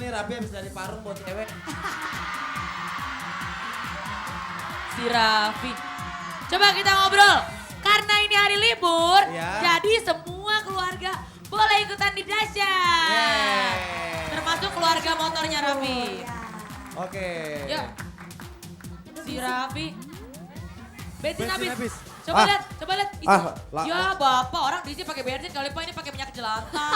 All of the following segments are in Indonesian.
nih Raffi habis dari Parung buat cewek. Si Raffi. Coba kita ngobrol. Karena ini hari libur, Ya. jadi semua keluarga boleh ikutan di Dahsyat. Yeay. Termasuk keluarga motornya Raffi. Oke. Yuk. Si Raffi. Bensin Bensin habis. habis. Coba Ah. lihat, coba lihat. Itu. Ah, Ya bapak, orang di sini pakai bensin, kali Pak ini pakai minyak jelantah.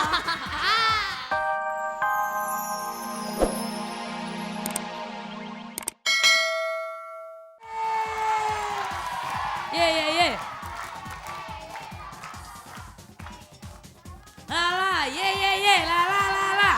Ye ye ye. La la ye ye ye la la la la.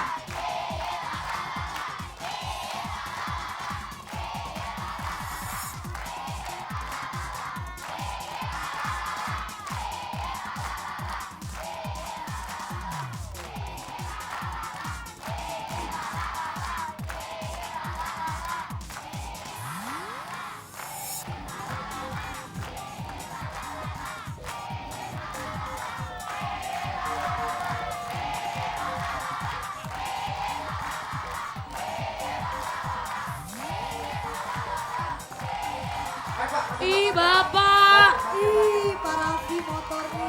Ih bapak, Ih, Pak Raffi motornya.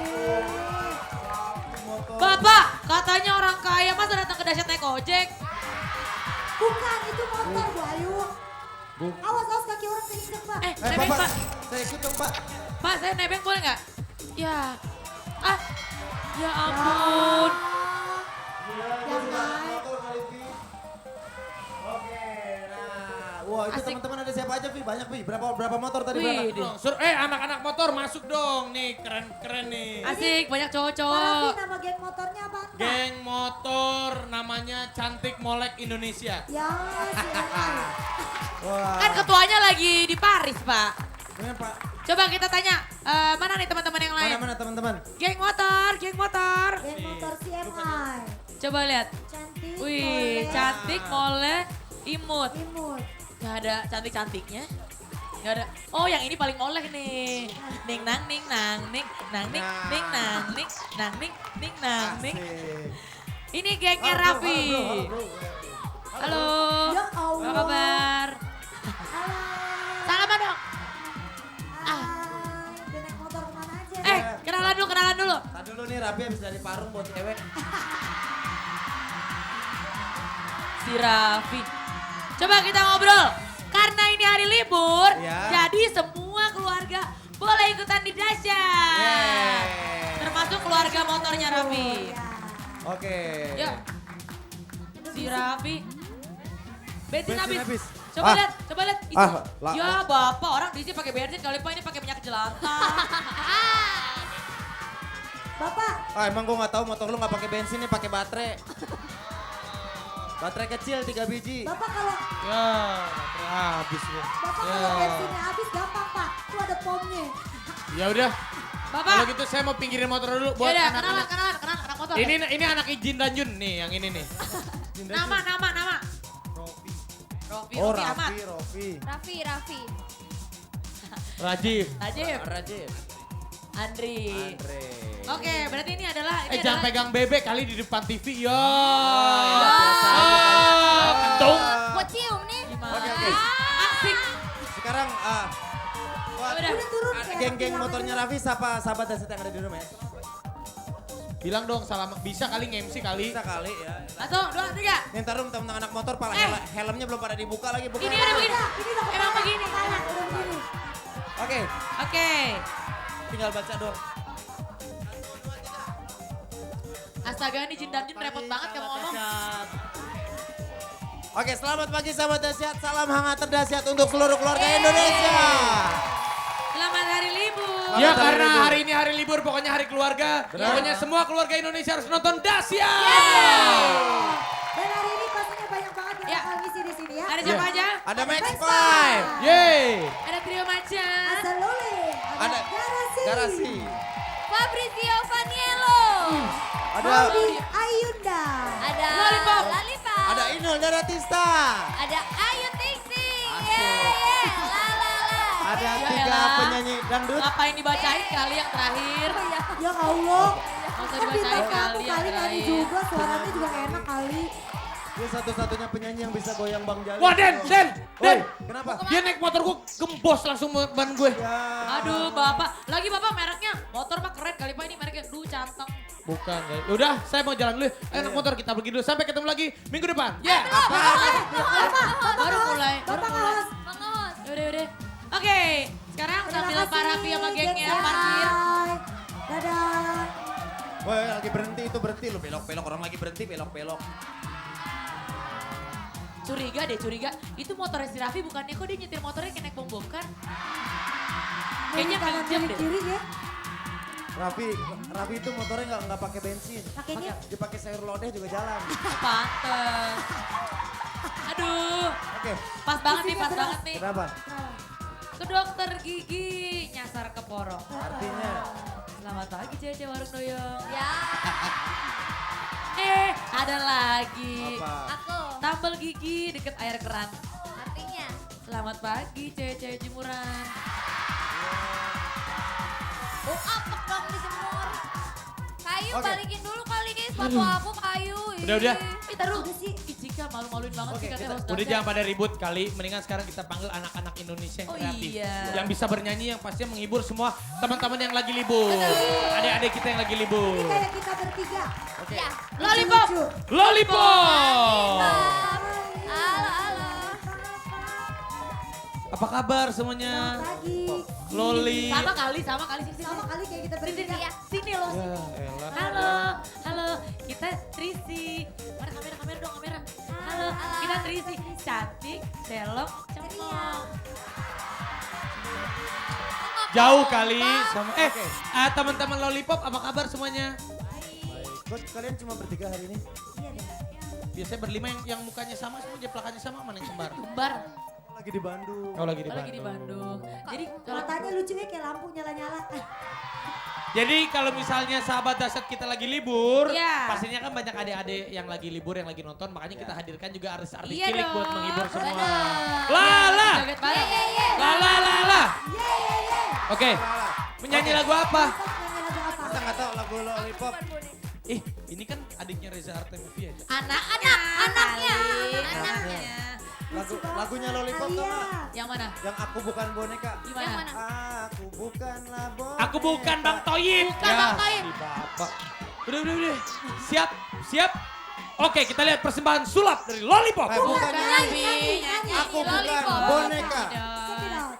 bapak katanya orang kaya masa datang ke Dahsyat naik ojek? Bukan, itu motor Bu Ayu. Bu. Awas, awas kaki orang keinjek Pak. Nebeng Pak, pak, saya ikut dong Pak. pak saya nebeng boleh nggak? Ya, ya ampun. Yang naik. Oke, nah. Wah itu Asik. teman-teman ada siapa aja Vi? Banyak Vi, berapa motor tadi Wih, berangkat? dong. Anak-anak motor masuk dong. Nih keren-keren nih. Asik banyak Pak Raffi cowok-cowok. nama geng motornya apa? Geng motor namanya Cantik Molek Indonesia. Ya, silakan. Wah. Kan ketuanya lagi di Paris pak. Gimana Pak? Coba kita tanya, mana nih teman-teman yang lain? Mana-mana teman-teman? Geng motor, geng motor. Geng motor CMI. Coba lihat. Cantik. Wih, boleh. cantik, mole, imut. Imut. Gak ada cantik-cantiknya. Gak ada. Oh, yang ini paling oleh nih. Ning nang ning nang ning nang ning ning nang ning nang ning ning nang ning. Asik. Ini gengnya Halo, Raffi. halo, bro. Halo. Ya Allah. Apa kabar? Halo. Salaman dong. Hai. Udah naik motor kemana aja? Kenalan dulu, kenalan dulu. Tadi dulu nih Raffi habis dari Parung buat cewek. Si Raffi. Coba kita ngobrol. Karena ini hari libur, Ya. jadi semua keluarga boleh ikutan di Dahsyat. Yeay. Termasuk keluarga motornya Raffi. Ya. Oke. Yuk. Si Raffi. Bensin Bensin habis. habis. Coba Ah. lihat, coba lihat. Itu. Ah, Ya bapak, orang di sini pakai bensin, kali Pak ini pakai minyak jelantah. Bapak, Ah emang gue gak tahu motor lu gak pakai bensin nih, pakai baterai. Baterai kecil 3 biji. Bapak kalau Ya, habis ya. Bapak Ya. kalau bensinnya habis gampang Pak, tuh ada pomnya. Ya udah. Bapak. Kalau gitu saya mau pinggirin motor dulu buat Yaudah, anak-anak. kenalan anak motor. Ini anak Ijin dan Jun nih, yang ini nih. Nama. Rofi. Rofi, Oh Rofi amat. Rofi. Raffi. Rajif. Najib, Rajib. Andri. Andre. Oke, berarti ini adalah Jangan pegang bebek kali di depan TV. Ya. Ah. Kentung. Buat cium nih. Gimana? Oke, oke. Asik. Sekarang Udah. Udah turun kayak geng-geng bilang motornya aja. Raffi siapa sahabat dan yang ada di rumah ya? Bilang dong salam. Bisa kali nge-MC kali. Bisa kali ya. 1, 2, 3. Nih ntar dulu temen anak motor pala Eh. helmnya belum pada dibuka lagi. Buka. Ini ada begini. Ini udah Emang kepala, begini. kepala, udah begini. Oke, Oke. tinggal baca doang. Astaga ini Jin dan Jun repot banget kamu ngomong. Oke, selamat pagi sahabat Dahsyat. Salam hangat terdahsyat untuk seluruh keluarga Indonesia. Selamat hari libur. Ya Selamat hari karena libur. hari ini hari libur, pokoknya hari keluarga. Benar. Pokoknya semua keluarga Indonesia harus nonton Dahsyat. Dan hari ini pastinya banyak banget yang Ya. bakal ngisi di sini ya. Ada siapa Iya. aja? Ada Max Max 5. Five. Yeay. Ada trio macan. Ada Luli, ada Ada Garasi, Garasi. Fabrizio Vaniello. Ada Maudi Ayunda, Ada Lollipop. Lollipop. ada Inul Daratista. Ada Ayu Ting Ting. Asik. Yeay. La la la. Ada Ya 3 elah. penyanyi dangdut. Ngapain dibacain kali yang terakhir? ya Allah. Nggak usah Kan dibacain bintang tamu kali yang kali nyanyi terakhir. juga, suaranya juga enak kali. Dia satu-satunya penyanyi yang bisa goyang Bang Jali. Wah Den. Oi, kenapa? Dia naik motor gue gembos langsung ban gue. Ya. Aduh bapak, lagi bapak mereknya motor mah keren kali pak ini mereknya. Duh canteng. Bukan guys. Udah saya mau jalan dulu. Ayo naik motor kita pergi dulu. Sampai ketemu lagi minggu depan. Ya. Baru mulai. Mengos. Yaudah. Oke, sekarang sambil Pak Raffi sama gengnya parkir. Dadah. Woi, lagi berhenti itu berhenti lu belok-belok orang lagi berhenti belok-belok. Curiga. Itu motornya si Raffi bukannya kok dia nyetir motornya kayak naik bom kan? Kayaknya Kanan pinjam dari deh. kiri ya. Raffi itu motornya nggak pakai bensin. Pakainya Dipakai sayur lodeh juga jalan. Pantes. Aduh, Oke, pas banget nih, pas banget nih. kenapa? Ke dokter gigi, nyasar ke porong. Artinya Selamat pagi Cece Warung Doyong. Ya, Ada lagi. apa? aku. Tambal gigi deket air keran. Artinya. Selamat pagi Cece Jemuran. Oh, apek dong di semur. Kayu Oke. balikin dulu kali sepatu aku kayu. Udah. Eh taruh. Si Cika malu-maluin banget Oke, sih katanya kita- host Udah dahsyat. jangan pada ribut kali. Mendingan sekarang kita panggil anak-anak Indonesia yang Oh kreatif. iya. Yang bisa bernyanyi yang pastinya menghibur semua teman-teman yang lagi libur. Adik-adik kita yang lagi libur. ini kayak kita bertiga. Oke. Ya. Lollipop. Lucu. Lollipop! Halo. Apa kabar semuanya? Pagi. Loli. Sama kali sini. Sama kali kayak kita Sini, bertiga. ya. Sini loh. Ya elah. Halo, kita Trisi. Mana kamera dong, kamera. Halo, kita Trisi. Cantik, celok, cemong. Jauh kali sama Oke. teman-teman Lollipop apa kabar semuanya? Kok kalian cuma bertiga hari ini? Iya deh. Biasanya berlima yang mukanya sama semua jeplakannya sama mana yang kembar? Kembar. Lagi di Bandung. Oh lagi di Oh, lagi di Bandung. Jadi kalau Matanya lucu ya kayak lampu nyala-nyala. Jadi kalau misalnya sahabat dahsyat kita lagi libur, Iya. pastinya kan banyak adik-adik yang lagi libur, yang lagi nonton, makanya kita hadirkan juga artis-artis Iya cilik buat dong. menghibur semua. Bener. Lala, Joget bareng. lala. Oke, Salah. menyanyi lagu apa? Nyanyi lagu apa? Kita nggak tahu lagu Lollipop. Ini kan adiknya Reza Artamevia. Anaknya. Lagunya Lollipop tuh Iya. Kak? Yang mana? Yang aku bukan boneka. Gimana? Yang mana? Aku bukanlah boneka. Aku bukan Bang Toyib. Bukan Bang Toyib. Si bapak. Udah. Siap. Oke, kita lihat persembahan sulap dari Lollipop. Bukan Raffi. nyanyi. Aku bukan Lollipop. boneka. Check it out.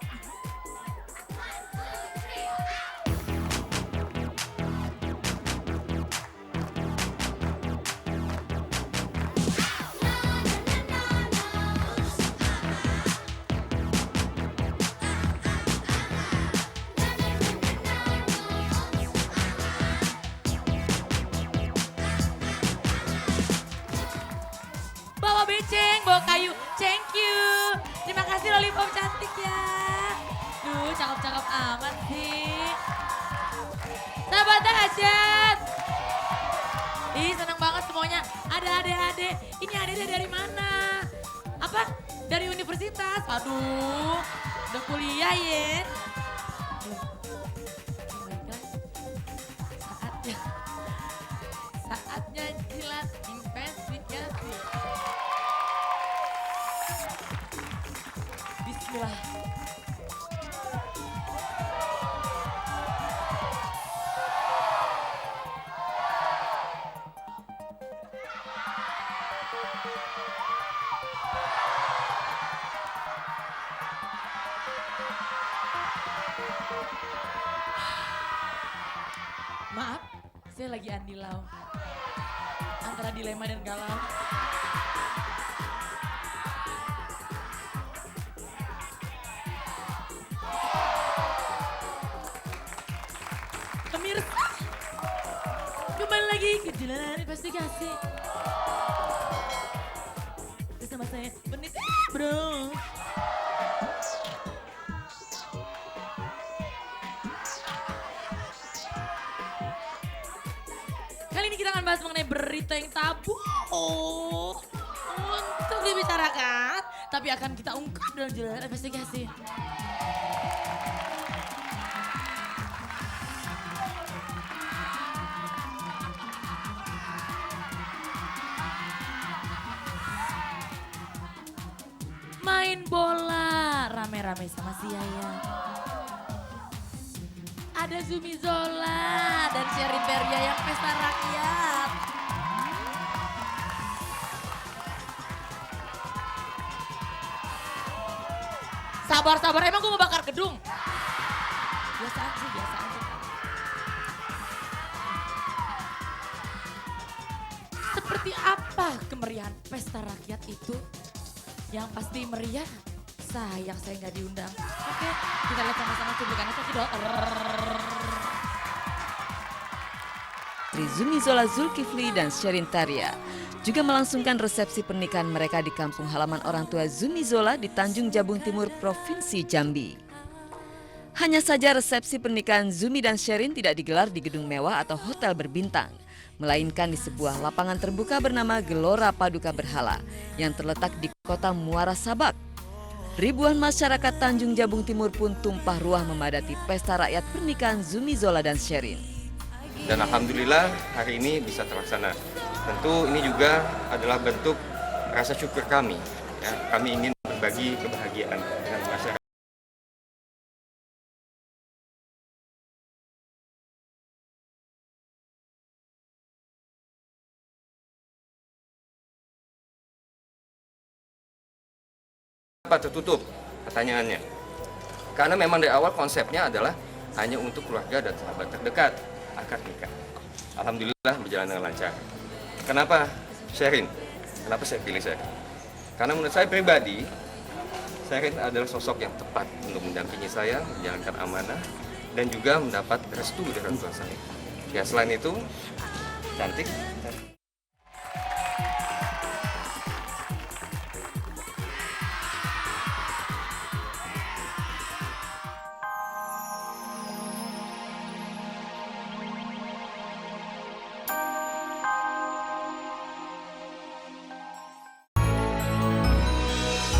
Bawa beceng, bawa kayu. Thank you. Terima kasih Lollipop cantik ya. Duh, cakep-cakep amat sih. Sahabat dahsyat. Ih, senang banget semuanya. Ada adik-adik. Ini adik-adik dari mana? Apa? Dari universitas. Aduh, udah kuliah ya. Baiklah. Saatnya jilat investigasi. Bismillah. Maaf, saya lagi andilau. Antara dilema dan galau. Pemirsa, kembali lagi ke Jalanan Investigasi. Bersama saya, Benit Bro. Kali ini kita akan bahas mengenai berita yang tabu untuk dibicarakan, tapi akan kita ungkap dalam Jalanan Investigasi. rame sama si Yayang. Ada Zumi Zola dan Sherin Beria yang pesta rakyat. Sabar, emang gue mau bakar gedung? Biasa aja. Seperti apa kemeriahan pesta rakyat itu? Yang pasti meriah, sayang saya nggak diundang. Oke, kita lihat sama-sama cuplikannya cekidot. Zumi Zola Zulkifli dan Sherin Taria juga melangsungkan resepsi pernikahan mereka di kampung halaman orang tua Zumi Zola di Tanjung Jabung Timur, Provinsi Jambi. Hanya saja resepsi pernikahan Zumi dan Sherin tidak digelar di gedung mewah atau hotel berbintang, melainkan di sebuah lapangan terbuka bernama Gelora Paduka Berhala yang terletak di kota Muara Sabak. Ribuan masyarakat Tanjung Jabung Timur pun tumpah ruah memadati pesta rakyat pernikahan Zumi Zola dan Sherin. Dan alhamdulillah hari ini bisa terlaksana. Tentu ini juga adalah bentuk rasa syukur kami. Ya, kami ingin berbagi kebahagiaan dengan masyarakat. Kenapa tertutup? Pertanyaannya. Karena memang dari awal konsepnya adalah hanya untuk keluarga dan sahabat terdekat akad nikah. Alhamdulillah berjalan dengan lancar. Kenapa Sherin? Kenapa saya pilih Sherin? Karena menurut saya pribadi, Sherin adalah sosok yang tepat untuk mendampingi saya, menjalankan amanah, dan juga mendapat restu dari orang tua saya. Ya selain itu, cantik,